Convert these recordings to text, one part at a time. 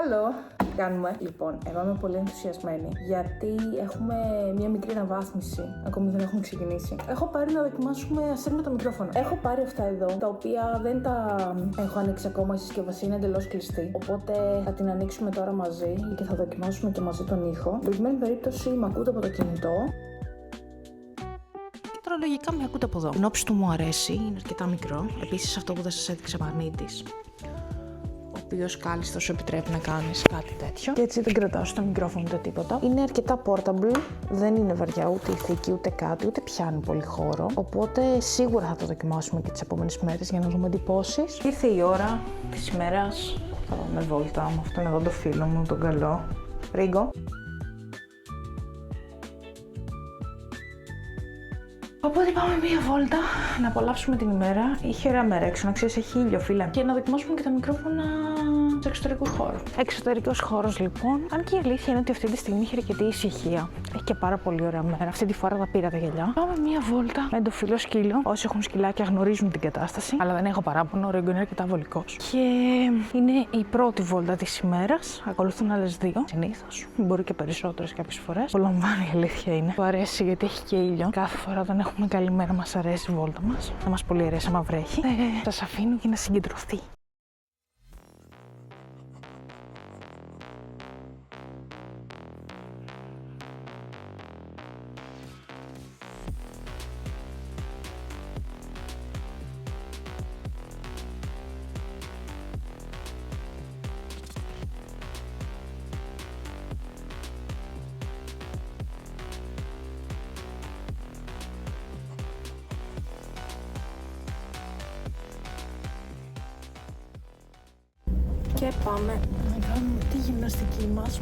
Hello! Κάνουμε. Λοιπόν, εγώ είμαι πολύ ενθουσιασμένη γιατί έχουμε μια μικρή αναβάθμιση. Ακόμη δεν έχουμε ξεκινήσει. Έχω πάρει να δοκιμάσουμε ασύρματα μικρόφωνα. Έχω πάρει αυτά εδώ, τα οποία δεν τα έχω ανοίξει ακόμα. Η συσκευασία είναι εντελώς κλειστή. Οπότε θα την ανοίξουμε τώρα μαζί και θα δοκιμάσουμε και μαζί τον ήχο. Προκειμένου περίπτωση με ακούτε από το κινητό. Τώρα λογικά με ακούτε από εδώ. Η όψη του μου αρέσει, είναι αρκετά μικρό. Επίσης αυτό που δεν σας έδειξε Μαγνήτης, ο οποίος κάλλιστα σου επιτρέπει να κάνεις κάτι τέτοιο. Και έτσι δεν κρατάω στο μικρόφωνο ούτε τίποτα. Είναι αρκετά portable, δεν είναι βαριά ούτε ηθική ούτε κάτι, ούτε πιάνει πολύ χώρο. Οπότε σίγουρα θα το δοκιμάσουμε και τις επόμενες μέρες για να δούμε εντυπώσεις. Ήρθε η ώρα της ημέρας. Θα πάμε βόλτα με αυτόν εδώ το φίλο μου, τον καλό Ρίγκο. Οπότε πάμε μία βόλτα να απολαύσουμε την ημέρα. Είχε ωραία μέρα έξω, να ξέρεις, έχει ήλιο, φίλε. Και να δοκιμάσουμε και τα μικρόφωνα σε εξωτερικού χώρου. Εξωτερικός χώρος, λοιπόν. Αν και η αλήθεια είναι ότι αυτή τη στιγμή έχει αρκετή ησυχία. Έχει και πάρα πολύ ωραία μέρα. Αυτή τη φορά τα πήρα τα γυαλιά. Πάμε μία βόλτα με το φίλο σκύλο. Όσοι έχουν σκυλάκια γνωρίζουν την κατάσταση. Αλλά δεν έχω παράπονο, ο Ρίγκο είναι αρκετά βολικός. Και είναι η πρώτη βόλτα της ημέρας. Ακολουθούν άλλες δύο. Συνήθως. Μπορεί και περισσότερες κάποιες φορές. Απολαμβάνει, η αλήθεια είναι. Του αρέσει γιατί έχει και ήλιο. Κάθε φορά δεν έχουμε καλή μέρα, μας αρέσει η βόλτα μας. Δεν μας πολύ αρέσει άμα βρέχει. Σας αφήνω για να συγκεντρωθεί. Και πάμε να κάνουμε τη γυμναστική μας.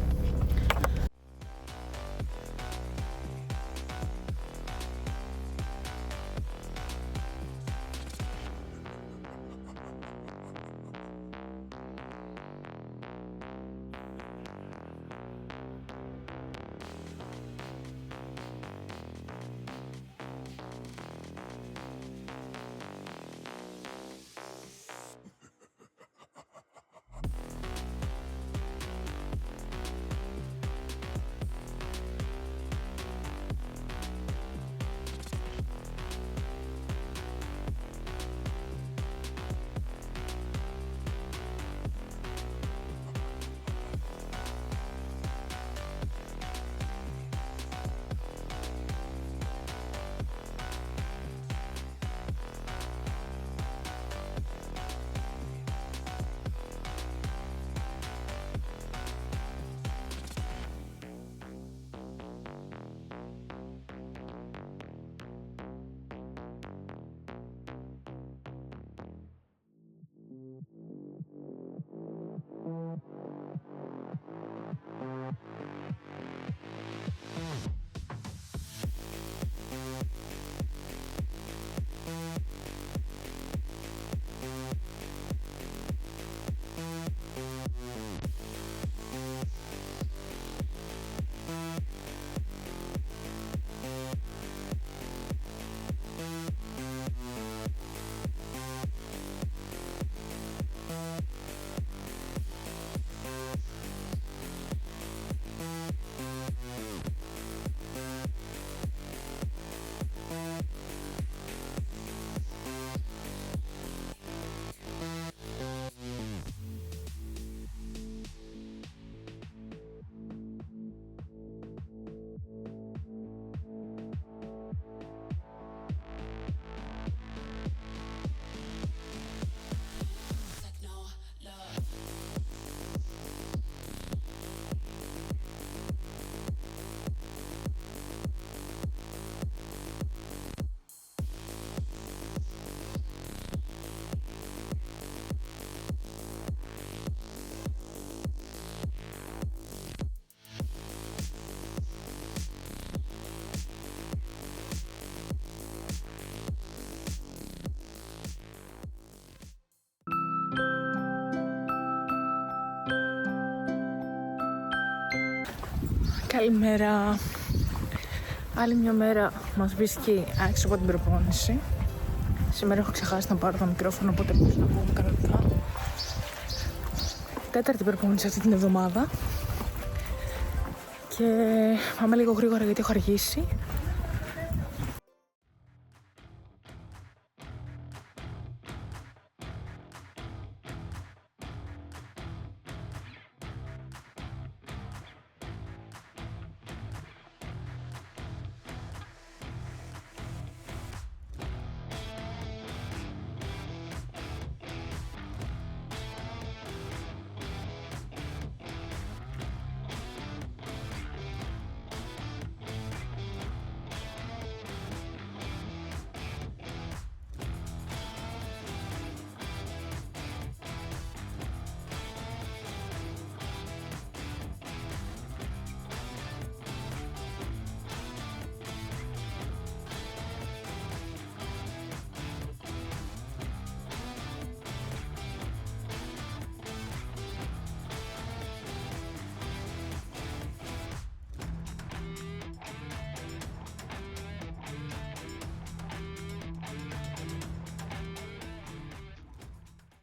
Καλημέρα. Άλλη μια μέρα μας βρίσκει έξω από την προπόνηση. Σήμερα έχω ξεχάσει να πάρω το μικρόφωνο, οπότε μπορούσα να πούμε κανονικά. Τέταρτη προπόνηση αυτή την εβδομάδα. Και πάμε λίγο γρήγορα γιατί έχω αργήσει.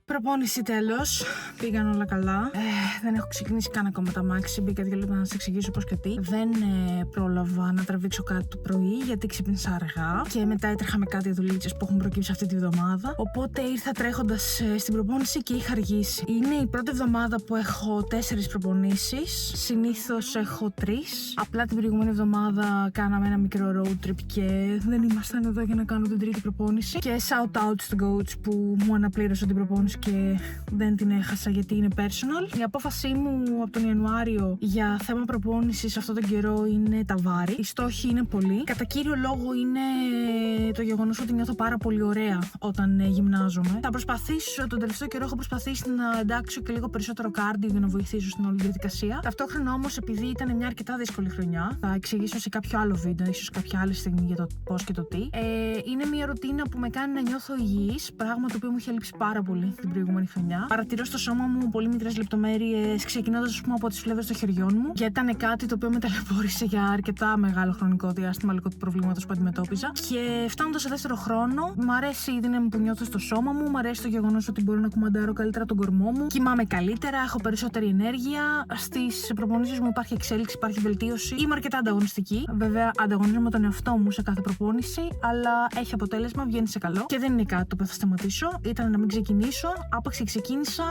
Προπόνηση τέλος. Πήγαν όλα καλά. Δεν έχω ξεκινήσει καν ακόμα τα μάξι. Μπήκα 2 λεπτά να σας εξηγήσω πώς και τι. Δεν πρόλαβα να τραβήξω κάτι το πρωί γιατί ξύπνησα αργά. Και μετά έτρεχα με κάτι δουλίτσες που έχουν προκύψει αυτή τη βδομάδα. Οπότε ήρθα τρέχοντας στην προπόνηση και είχα αργήσει. Είναι η πρώτη εβδομάδα που έχω 4 προπονήσεις. Συνήθως έχω 3. Απλά την προηγούμενη εβδομάδα κάναμε ένα μικρό road trip και δεν ήμασταν εδώ για να κάνω την τρίτη προπόνηση. Και shout out στον coach που μου αναπλήρωσε την προπόνηση και δεν την έχασα γιατί είναι personal. Η απόφασή μου από τον Ιανουάριο για θέμα προπόνησης αυτόν τον καιρό είναι τα βάρη. Οι στόχοι είναι πολλοί. Κατά κύριο λόγο είναι το γεγονός ότι νιώθω πάρα πολύ ωραία όταν γυμνάζομαι. Θα προσπαθήσω, τον τελευταίο καιρό έχω προσπαθήσει να εντάξω και λίγο περισσότερο κάρντιο για να βοηθήσω στην όλη διαδικασία. Ταυτόχρονα όμως, επειδή ήταν μια αρκετά δύσκολη χρονιά, θα εξηγήσω σε κάποιο άλλο βίντεο, ίσως κάποια άλλη στιγμή για το πώς και το τι. Είναι μια ρουτίνα που με κάνει να νιώθω υγιής, πράγμα το οποίο μου είχε λείψει πάρα πολύ την προηγούμενη χρονιά. Παρατηρώ στο σώμα μου πολύ μικρές λεπτομέρειες, ξεκινώντας ας πούμε από τις φλέβες των χεριών μου, και ήταν κάτι το οποίο με ταλαιπώρησε για αρκετά μεγάλο χρονικό διάστημα λόγω του προβλήματος που αντιμετώπιζα. Και φτάνοντας σε δεύτερο χρόνο, μου αρέσει η δύναμη που νιώθω στο σώμα μου, μου αρέσει το γεγονός ότι μπορώ να κουμαντάρω καλύτερα τον κορμό μου, κοιμάμαι καλύτερα, έχω περισσότερη ενέργεια. Στις προπονήσεις μου υπάρχει εξέλιξη, υπάρχει βελτίωση. Είμαι αρκετά ανταγωνιστική. Βέβαια, ανταγωνίζομαι τον εαυτό μου σε κάθε προπόνηση, αλλά έχει αποτέλεσμα, βγαίνει σε καλό. Και δεν είναι κάτι το οποίο θα σταματήσω. Ήταν να μην ξεκινήσω. Άπαξ ξεκίνησα.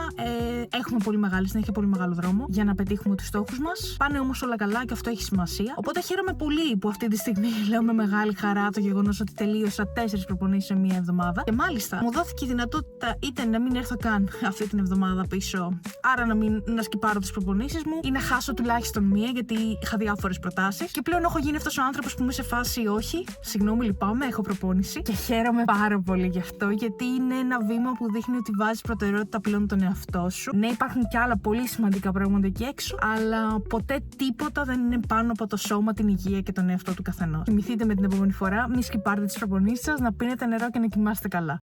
Έχουμε πολύ μεγάλη συνέχεια, πολύ μεγάλο δρόμο για να πετύχουμε τους στόχους μας. Πάνε όμως όλα καλά και αυτό έχει σημασία. Οπότε χαίρομαι πολύ που αυτή τη στιγμή λέω με μεγάλη χαρά το γεγονός ότι τελείωσα 4 προπονήσεις σε μία εβδομάδα. Και μάλιστα μου δόθηκε η δυνατότητα είτε να μην έρθω καν αυτή την εβδομάδα πίσω, άρα να σκυπάρω τις προπονήσεις μου, ή να χάσω τουλάχιστον μία, γιατί είχα διάφορες προτάσεις. Και πλέον έχω γίνει αυτός ο άνθρωπος που είμαι σε φάση όχι, συγγνώμη, λυπάμαι, έχω προπόνηση. Και χαίρομαι πάρα πολύ γι' αυτό, γιατί είναι ένα βήμα που δείχνει ότι βάζεις προτεραιότητα πλέον τον εαυτό σου. Ναι, υπάρχουν και άλλα πολύ σημαντικά πράγματα εκεί έξω, αλλά ποτέ τίποτα δεν είναι πάνω από το σώμα, την υγεία και τον εαυτό του καθενός. Θυμηθείτε με την επόμενη φορά, μη σκυπάρετε τις προπονήσεις σας, να πίνετε νερό και να κοιμάστε καλά.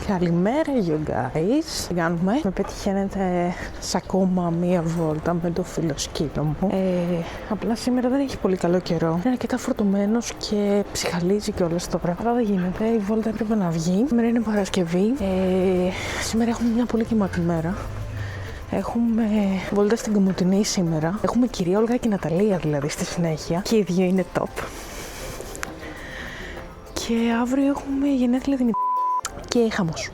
Καλημέρα you guys. Τι κάνουμε? Με πετυχαίνετε σε ακόμα μία βόλτα με το φιλοσκύλο μου. Απλά σήμερα δεν έχει πολύ καλό καιρό. Είναι αρκετά φορτωμένος και ψυχαλίζει κιόλας το πράγμα. Αλλά δεν γίνεται. Η βόλτα έπρεπε να βγει. Σήμερα είναι Παρασκευή. Σήμερα έχουμε μια πολύ κοιμάτη μέρα. Έχουμε βόλτα στην Κομοτηνή σήμερα. Έχουμε κυρία Όλγα και Ναταλία δηλαδή στη συνέχεια. Και οι δύο είναι top. Και αύριο έχουμε γενέθλια Δημητρή. Και χαμός.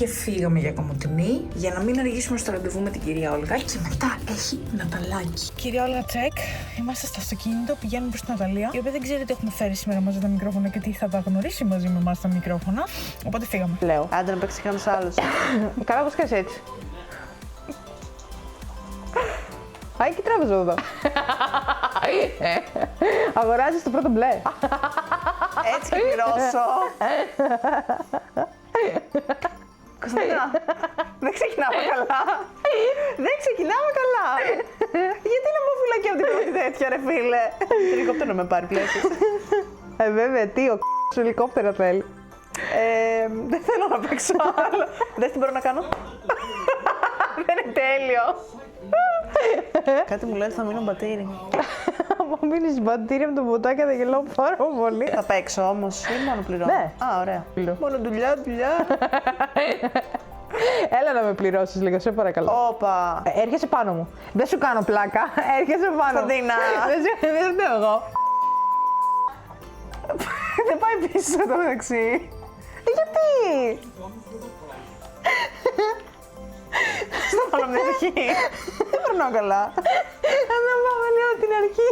και φύγαμε για Κομοτηνή για να μην αργήσουμε στο ραντεβού με την κυρία Όλγα. Και μετά έχει Ναταλάκι. Κυρία Όλγα, τσεκ. Είμαστε στο αυτοκίνητο, πηγαίνουμε προς την Ναταλία, η οποία δεν ξέρει τι έχουμε φέρει σήμερα μαζί τα μικρόφωνα και τι θα τα γνωρίσει μαζί με εμάς τα μικρόφωνα. Οπότε φύγαμε. Λέω. Άντε να παίξει κανένας άλλος. Καλά, πώς κάνεις έτσι. Πάει και η τράπεζα εδώ. Αγοράζεις το πρώτο μπλε. Έτσι θα πληρώσω. Κωνσταντίνα, δεν ξεκινάμε καλά. Δεν ξεκινάμε καλά. Γιατί να μου φυλακεί από την πρώτη τέτοια, ρε φίλε. Το ελικόπτερο να με πάρει πλέον. Βέβαια, τι, ο σου ελικόπτερο θέλει. Δεν θέλω να παίξω άλλο. Δες τι μπορώ να κάνω. Δεν είναι τέλειο. Κάτι μου λέει ότι θα μείνω μπατήρι. Αν μείνεις μπατήρι με το μπουτάκι θα γελάω πάρα πολύ. Θα παίξω όμως ή μόνο πληρώνω? Ναι. Α, ωραία. Μόνο δουλειά. Έλα να με πληρώσεις λίγο, σε παρακαλώ. Όπα. Έρχεσαι πάνω μου. Δεν σου κάνω πλάκα. Έρχεσαι πάνω μου. Κωνσταντίνα. Δεν φταίω εγώ. Δεν πάει πίσω το μεταξύ. Γιατί? Στο πάνω από την αρχή. Δεν περνάω καλά. Αν δεν πάμε λίγο από την αρχή.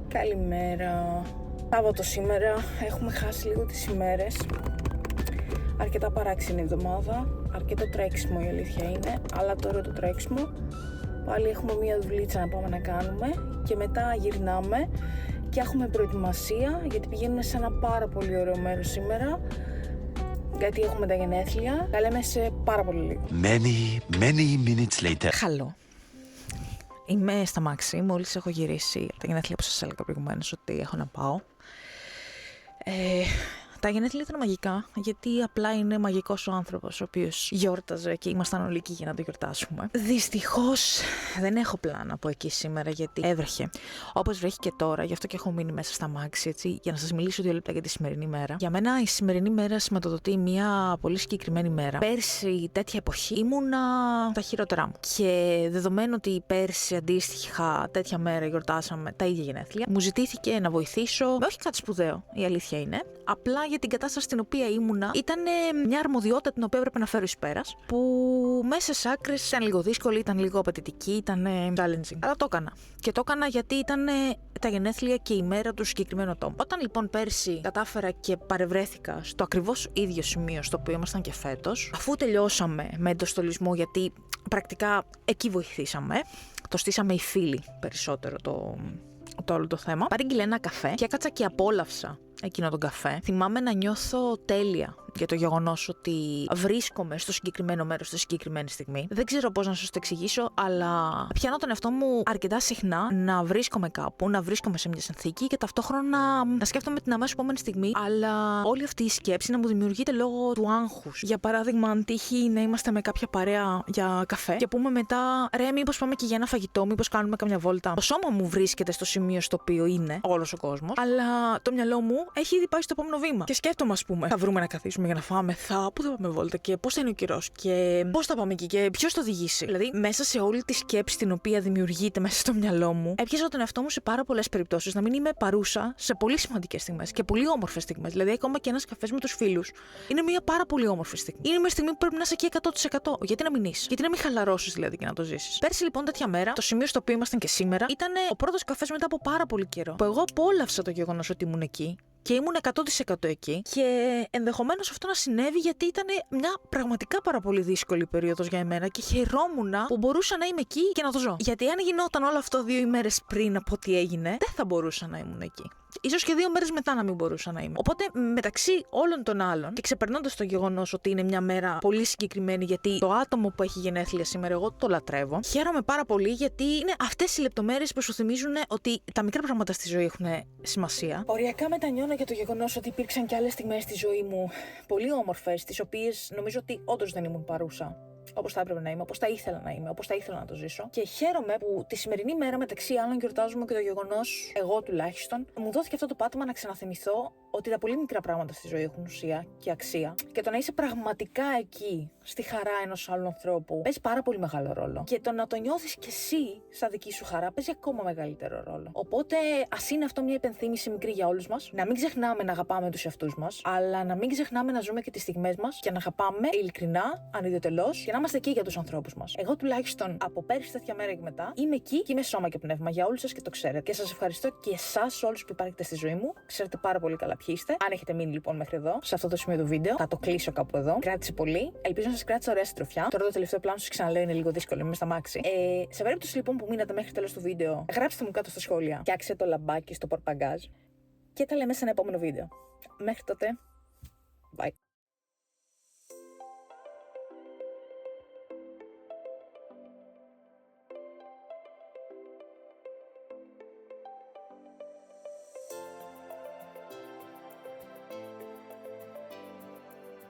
Καλημέρα. Σάββατο σήμερα. Έχουμε χάσει λίγο τις ημέρες. Αρκετά παράξενη εβδομάδα. Αρκετό τρέξιμο η αλήθεια είναι. Αλλά τώρα το τρέξιμο. Πάλι έχουμε μία δουλίτσα να πάμε να κάνουμε. Και μετά γυρνάμε. Και έχουμε προετοιμασία γιατί πηγαίνουμε σε ένα πάρα πολύ ωραίο μέρος σήμερα. Γιατί έχουμε τα γενέθλια. Τα λέμε σε πάρα πολύ λίγο. Many minutes later. Χαλό. Είμαι στα μάξι, μόλις έχω γυρίσει από τα γενέθλια που σας έλεγα προηγουμένως ότι έχω να πάω. Τα γενέθλια ήταν μαγικά, γιατί απλά είναι μαγικός ο άνθρωπος ο οποίος γιόρταζε και ήμασταν όλοι εκεί για να το γιορτάσουμε. Δυστυχώς δεν έχω πλάνα από εκεί σήμερα γιατί έβρεχε. Όπως βρέχει και τώρα, γι' αυτό και έχω μείνει μέσα στα μάξι, έτσι, για να σας μιλήσω 2 λεπτά για τη σημερινή μέρα. Για μένα η σημερινή μέρα σηματοδοτεί μια πολύ συγκεκριμένη μέρα. Πέρσι, τέτοια εποχή, ήμουνα τα χειρότερά μου. Και δεδομένου ότι πέρσι αντίστοιχα τέτοια μέρα γιορτάσαμε τα ίδια γενέθλια, μου ζητήθηκε να βοηθήσω με όχι κάτι σπουδαίο, η αλήθεια είναι. Απλά για την κατάσταση στην οποία ήμουνα ήταν μια αρμοδιότητα την οποία έπρεπε να φέρω εις πέρας, που μέσα σε άκρες ήταν λίγο δύσκολη, ήταν λίγο απαιτητική, ήταν challenging. Αλλά το έκανα. Και το έκανα γιατί ήταν τα γενέθλια και η μέρα του συγκεκριμένου ατόμου. Όταν λοιπόν πέρσι κατάφερα και παρευρέθηκα στο ακριβώς ίδιο σημείο στο οποίο ήμασταν και φέτος, αφού τελειώσαμε με εντοστολισμό, γιατί πρακτικά εκεί βοηθήσαμε, το στήσαμε οι φίλοι περισσότερο το όλο το θέμα, παρήγγειλε ένα καφέ και έκατσα και απόλαυσα εκείνο τον καφέ. Θυμάμαι να νιώθω τέλεια για το γεγονός ότι βρίσκομαι στο συγκεκριμένο μέρος στη συγκεκριμένη στιγμή. Δεν ξέρω πώς να σας το εξηγήσω, αλλά πιάνω τον εαυτό μου αρκετά συχνά να βρίσκομαι κάπου, να βρίσκομαι σε μια συνθήκη και ταυτόχρονα να σκέφτομαι την αμέσως επόμενη στιγμή, αλλά όλη αυτή η σκέψη να μου δημιουργείται λόγω του άγχους. Για παράδειγμα, αν τύχει να είμαστε με κάποια παρέα για καφέ και πούμε μετά, ρε, μήπως πάμε και για ένα φαγητό, μήπως κάνουμε καμιά βόλτα. Το σώμα μου βρίσκεται στο σημείο στο οποίο είναι όλος ο κόσμος, αλλά το μυαλό μου έχει ήδη πάει στο επόμενο βήμα. Και σκέφτομαι, ας πούμε, θα βρούμε να καθίσουμε για να φάμε, πού θα πάμε βόλτα και πώς θα είναι ο καιρός και πώς θα πάμε εκεί και ποιος θα οδηγήσει. Δηλαδή, μέσα σε όλη τη σκέψη την οποία δημιουργείται μέσα στο μυαλό μου, έπιαζα τον εαυτό μου σε πάρα πολλές περιπτώσεις να μην είμαι παρούσα σε πολύ σημαντικές στιγμές και πολύ όμορφες στιγμές. Δηλαδή, ακόμα και ένας καφές με τους φίλους είναι μια πάρα πολύ όμορφη στιγμή. Είναι μια στιγμή που πρέπει να είσαι εκεί 100%. Γιατί να μην είσαι, γιατί να μην χαλαρώσεις δηλαδή και να το ζήσεις. Πέρσι λοιπόν τέτοια μέρα, το σημείο στο οποίο ήμασταν και σήμερα, ήταν ο πρώτος καφές μετά από πάρα πολύ καιρό. Που εγώ απόλαυσα το γεγονός ότι ήμουν εκεί. Και ήμουν 100% εκεί και ενδεχομένως αυτό να συνέβη γιατί ήταν μια πραγματικά πάρα πολύ δύσκολη περίοδος για εμένα και χαιρόμουν που μπορούσα να είμαι εκεί και να το ζω. Γιατί αν γινόταν όλο αυτό 2 ημέρες πριν από ό,τι έγινε, δεν θα μπορούσα να ήμουν εκεί. Ίσως και 2 μέρες μετά να μην μπορούσα να είμαι. Οπότε μεταξύ όλων των άλλων και ξεπερνώντας το γεγονός ότι είναι μια μέρα πολύ συγκεκριμένη, γιατί το άτομο που έχει γενέθλια σήμερα εγώ το λατρεύω, χαίρομαι πάρα πολύ γιατί είναι αυτές οι λεπτομέρειες που σου θυμίζουν ότι τα μικρά πράγματα στη ζωή έχουν σημασία. Οριακά μετανιώνω για το γεγονός ότι υπήρξαν και άλλες στιγμές στη ζωή μου πολύ όμορφες, τις οποίες νομίζω ότι όντως δεν ήμουν παρούσα. όπως θα έπρεπε να είμαι, όπως θα ήθελα να είμαι, όπως θα ήθελα να το ζήσω. Και χαίρομαι που τη σημερινή μέρα, μεταξύ άλλων, γιορτάζουμε και το γεγονός, εγώ τουλάχιστον, μου δόθηκε αυτό το πάτημα να ξαναθυμηθώ ότι τα πολύ μικρά πράγματα στη ζωή έχουν ουσία και αξία. Και το να είσαι πραγματικά εκεί, στη χαρά ενός άλλου ανθρώπου, παίζει πάρα πολύ μεγάλο ρόλο. Και το να το νιώθεις κι εσύ στα δική σου χαρά παίζει ακόμα μεγαλύτερο ρόλο. Οπότε, ας είναι αυτό μια υπενθύμηση μικρή για όλους μας, να μην ξεχνάμε να αγαπάμε τους εαυτούς μας, αλλά να μην ξεχνάμε να ζούμε και τις στιγμές μας και να αγαπάμε ειλικρινά, ανιδιοτελώς και να είμαστε εκεί για τους ανθρώπους μας. Εγώ τουλάχιστον από πέρυσι τέτοια μέρα και μετά είμαι εκεί και είμαι σώμα και πνεύμα για όλους σας και το ξέρετε. Και σας ευχαριστώ και εσάς όλους που υπάρχετε στη ζωή μου. Ξέρετε πάρα πολύ καλά ποιοι είστε. Αν έχετε μείνει λοιπόν μέχρι εδώ, σε αυτό το σημείο του βίντεο, θα το κλείσω κάπου εδώ. Κράτησε πολύ. Ελπίζω να σας κράτησε ωραία συντροφιά. Τώρα το τελευταίο πλάνο σας ξαναλέω είναι λίγο δύσκολο, είμαι στα μάξι. Σε περίπτωση λοιπόν που μείνατε μέχρι τέλος του βίντεο, γράψτε μου κάτω στα σχόλια, φτιάξτε το λαμπάκι στο πορπαγκάζ και τα λέμε σε ένα επόμενο βίντεο. Μέχρι τότε, bye.